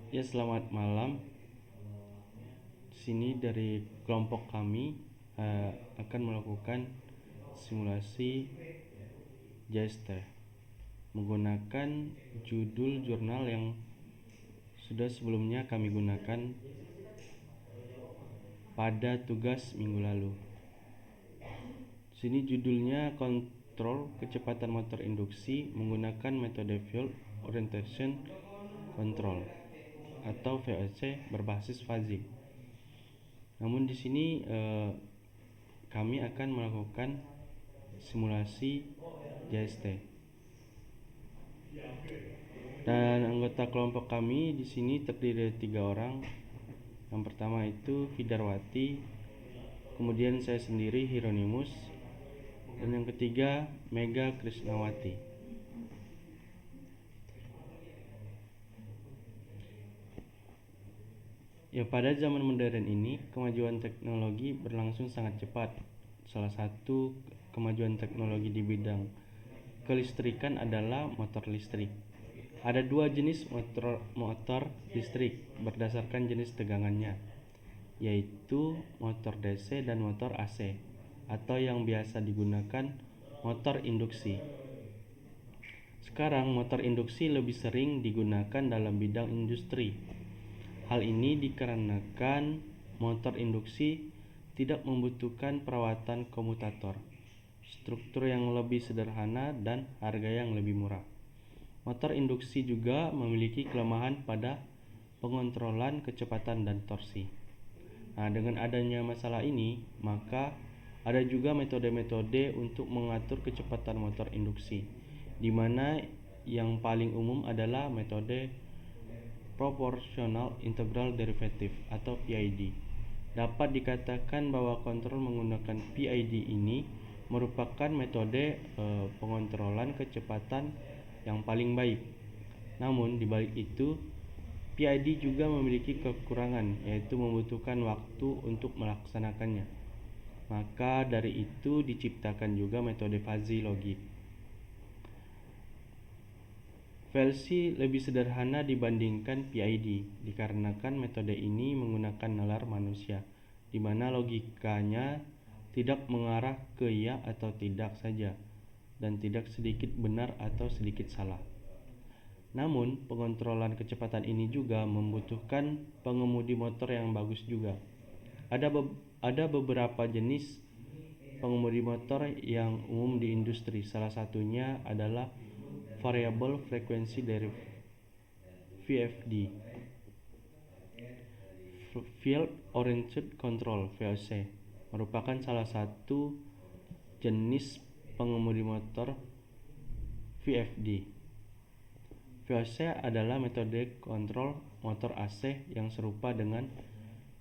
Ya, selamat malam. Di sini dari kelompok kami akan melakukan simulasi JST menggunakan judul jurnal yang sudah sebelumnya kami gunakan pada tugas minggu lalu. Di sini judulnya kontrol kecepatan motor induksi menggunakan metode Field Orientation Control atau VOC berbasis fuzzy. Namun di sini kami akan melakukan simulasi JST. Dan anggota kelompok kami di sini terdiri dari 3 orang. Yang pertama itu Fidarwati, kemudian saya sendiri Hieronymus, dan yang ketiga Mega Krisnawati. Ya, pada zaman modern ini kemajuan teknologi berlangsung sangat cepat. Salah satu kemajuan teknologi di bidang kelistrikan adalah motor listrik. Ada 2 jenis motor listrik berdasarkan jenis tegangannya, yaitu motor DC dan motor AC, atau yang biasa digunakan motor induksi. Sekarang motor induksi lebih sering digunakan dalam bidang industri. Hal ini dikarenakan motor induksi tidak membutuhkan perawatan komutator, struktur yang lebih sederhana, dan harga yang lebih murah. Motor induksi juga memiliki kelemahan pada pengontrolan kecepatan dan torsi. Nah, dengan adanya masalah ini, maka ada juga metode-metode untuk mengatur kecepatan motor induksi, di mana yang paling umum adalah metode Proportional Integral Derivative atau PID. Dapat dikatakan bahwa kontrol menggunakan PID ini merupakan metode pengontrolan kecepatan yang paling baik. Namun di balik itu, PID juga memiliki kekurangan, yaitu membutuhkan waktu untuk melaksanakannya. Maka dari itu diciptakan juga metode fuzzy logic. VLC lebih sederhana dibandingkan PID dikarenakan metode ini menggunakan nalar manusia, di mana logikanya tidak mengarah ke ya atau tidak saja, dan tidak sedikit benar atau sedikit salah. Namun, pengontrolan kecepatan ini juga membutuhkan pengemudi motor yang bagus juga. Ada beberapa jenis pengemudi motor yang umum di industri. Salah satunya adalah Variable Frequency Derivative (VFD), Field Oriented Control (VOC), merupakan salah satu jenis pengemudi motor VFD. VOC adalah metode kontrol motor AC yang serupa dengan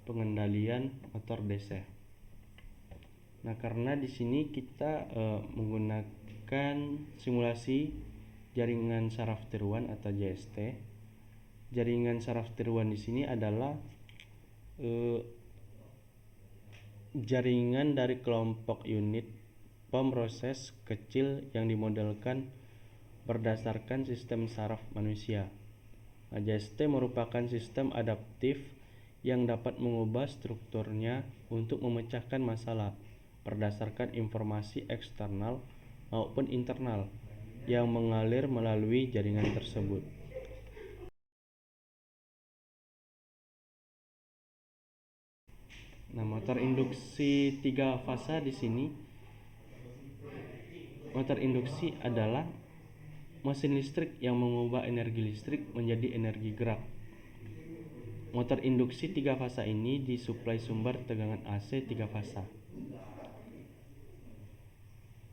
pengendalian motor DC. Nah, karena di sini kita menggunakan simulasi jaringan saraf tiruan atau JST. Jaringan saraf tiruan di sini adalah jaringan dari kelompok unit pemroses kecil yang dimodelkan berdasarkan sistem saraf manusia. JST merupakan sistem adaptif yang dapat mengubah strukturnya untuk memecahkan masalah berdasarkan informasi eksternal maupun internal yang mengalir melalui jaringan tersebut. Nah, motor induksi 3 fasa di sini. Motor induksi adalah mesin listrik yang mengubah energi listrik menjadi energi gerak. Motor induksi 3 fasa ini disuplai sumber tegangan AC 3 fasa.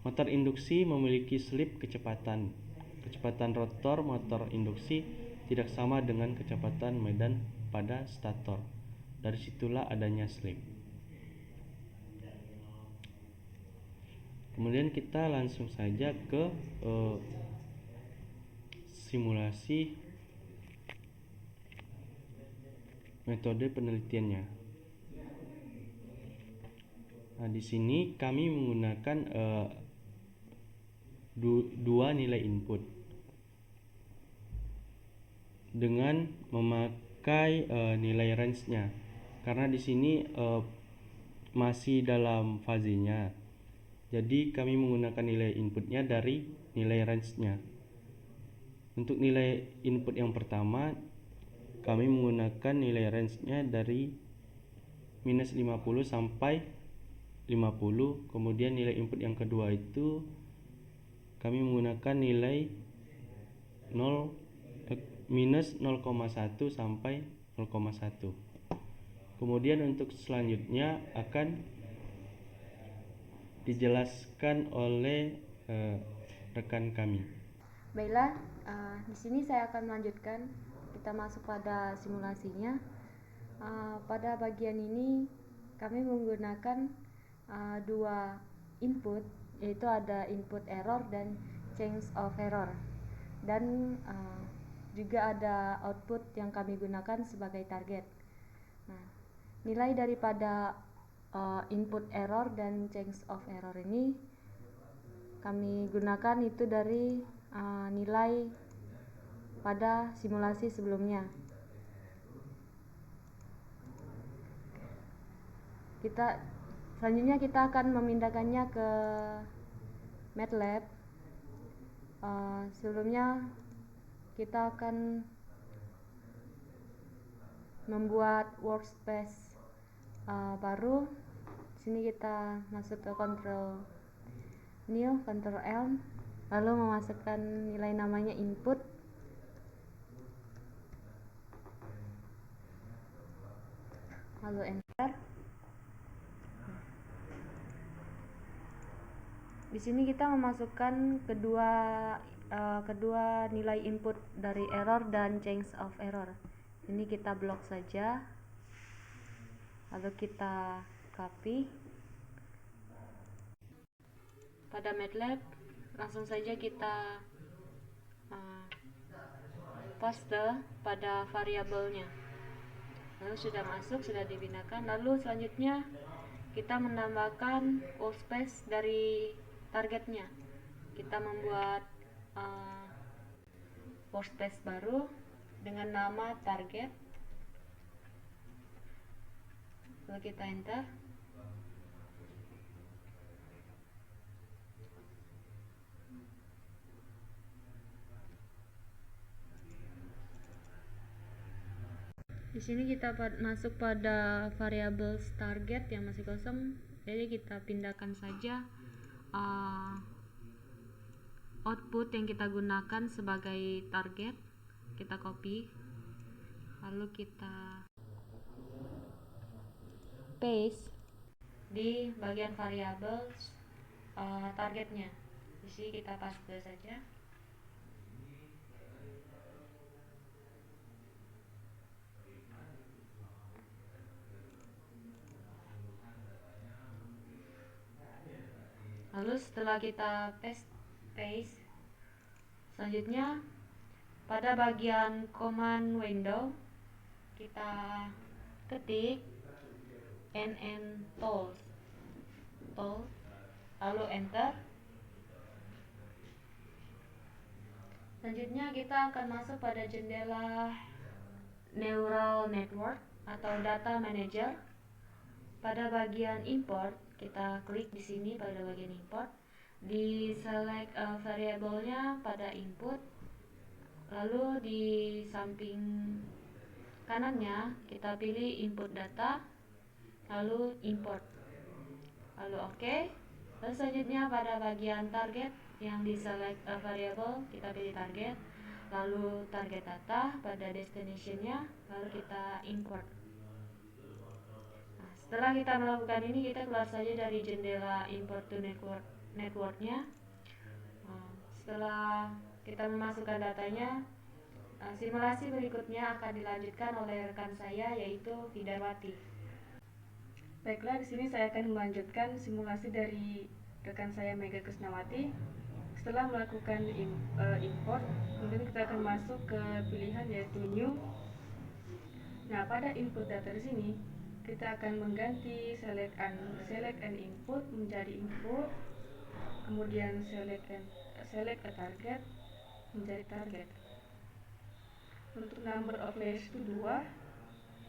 Motor induksi memiliki slip kecepatan. Kecepatan rotor motor induksi tidak sama dengan kecepatan medan pada stator. Dari situlah adanya slip. Kemudian kita langsung saja ke simulasi metode penelitiannya. Nah, di sini kami menggunakan dua nilai input dengan memakai nilai range-nya, karena di sini masih dalam fasenya. Jadi kami menggunakan nilai inputnya dari nilai range-nya. Untuk nilai input yang pertama, kami menggunakan nilai range-nya dari minus 50 sampai 50. Kemudian nilai input yang kedua itu kami menggunakan nilai minus 0,1 sampai 0,1. Kemudian untuk selanjutnya akan dijelaskan oleh rekan kami. Baiklah, di sini saya akan melanjutkan. Kita masuk pada simulasinya. Pada bagian ini kami menggunakan dua input, yaitu ada input error dan change of error, dan juga ada output yang kami gunakan sebagai target. Nah, nilai daripada input error dan change of error ini kami gunakan itu dari nilai pada simulasi sebelumnya. Selanjutnya kita akan memindahkannya ke MATLAB. Sebelumnya kita akan membuat workspace baru. Di sini kita masuk ke Ctrl New, Ctrl L, lalu memasukkan nilai namanya input. Lalu enter. Di sini kita memasukkan kedua nilai input dari error dan change of error. Ini kita blok saja, lalu kita copy. Pada MATLAB langsung saja kita paste pada variabelnya. Lalu sudah masuk, sudah dipindahkan. Lalu selanjutnya kita menambahkan workspace dari targetnya. Kita membuat workspace baru dengan nama target. Lalu kita enter. Di sini kita masuk pada variabel target yang masih kosong, jadi kita pindahkan saja output yang kita gunakan sebagai target. Kita copy, lalu kita paste di bagian variabel targetnya. Di sini kita paste saja. Lalu setelah kita paste, selanjutnya pada bagian command window kita ketik tool, lalu enter. Selanjutnya kita akan masuk pada jendela neural network atau data manager. Pada bagian import, kita klik di sini pada bagian import, di select variabelnya pada input, lalu di samping kanannya kita pilih input data, lalu import, lalu oke. Lalu selanjutnya pada bagian target yang di select variable, kita pilih target, lalu target data pada destinationnya, lalu kita import. Setelah kita melakukan ini, kita keluar saja dari jendela import to networknya. Setelah kita memasukkan datanya, simulasi berikutnya akan dilanjutkan oleh rekan saya, yaitu Fidarwati. Baiklah, di sini saya akan melanjutkan simulasi dari rekan saya Mega Krisnawati. Setelah melakukan import, kemudian kita akan masuk ke pilihan yaitu new. Nah, pada input data di sini kita akan mengganti select and input menjadi input, kemudian select a target menjadi target. Untuk number of layers itu 2,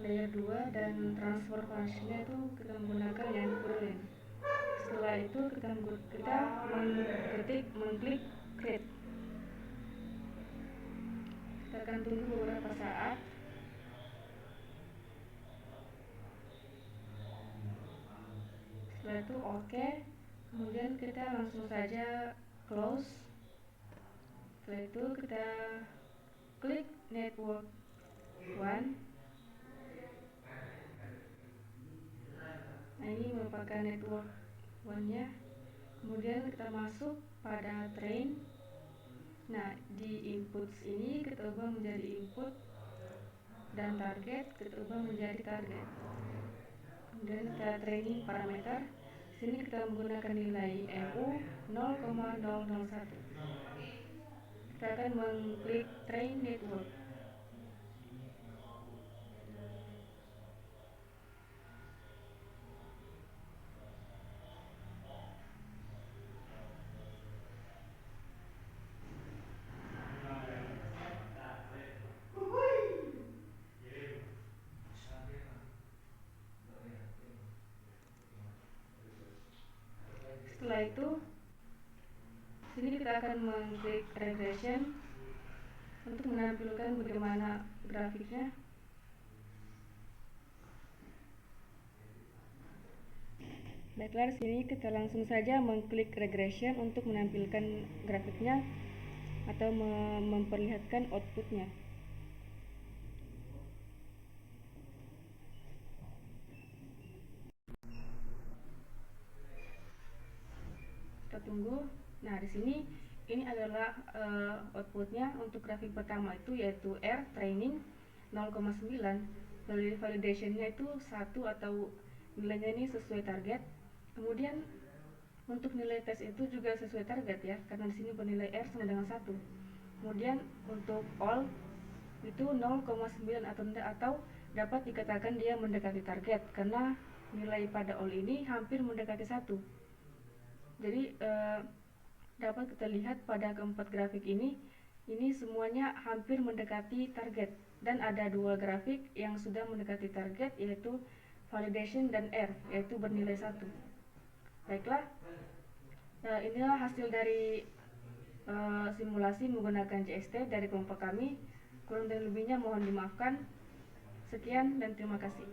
layer 2, dan transfer functionnya itu kita menggunakan yang boolean. Setelah itu kita mengklik create. Kita akan tunggu beberapa saat. Setelah itu oke, kemudian kita langsung saja close. Setelah itu kita klik network 1. Nah, ini merupakan network 1-nya. Kemudian kita masuk pada train. Nah, di inputs ini kita ubah menjadi input, dan target kita ubah menjadi target. Kemudian kita training parameter. Sini kita menggunakan nilai MU 0,001. Kita akan mengklik train network. Setelah itu, sini kita akan mengklik regression untuk menampilkan bagaimana grafiknya. Baiklah, di sini kita langsung saja mengklik regression untuk menampilkan grafiknya atau memperlihatkan outputnya. Kita tunggu. Nah, di sini ini adalah outputnya. Untuk grafik pertama itu yaitu R training 0,9, validationnya itu 1 atau nilainya ini sesuai target. Kemudian untuk nilai tes itu juga sesuai target ya, karena di sini bernilai R sama dengan 1. Kemudian untuk all itu 0,9 atau dapat dikatakan dia mendekati target karena nilai pada all ini hampir mendekati 1. Jadi dapat kita lihat pada keempat grafik ini semuanya hampir mendekati target, dan ada 2 grafik yang sudah mendekati target, yaitu validation dan R, yaitu bernilai 1. Baiklah, inilah hasil dari simulasi menggunakan JST dari kelompok kami. Kurang dan lebihnya mohon dimaafkan. Sekian dan terima kasih.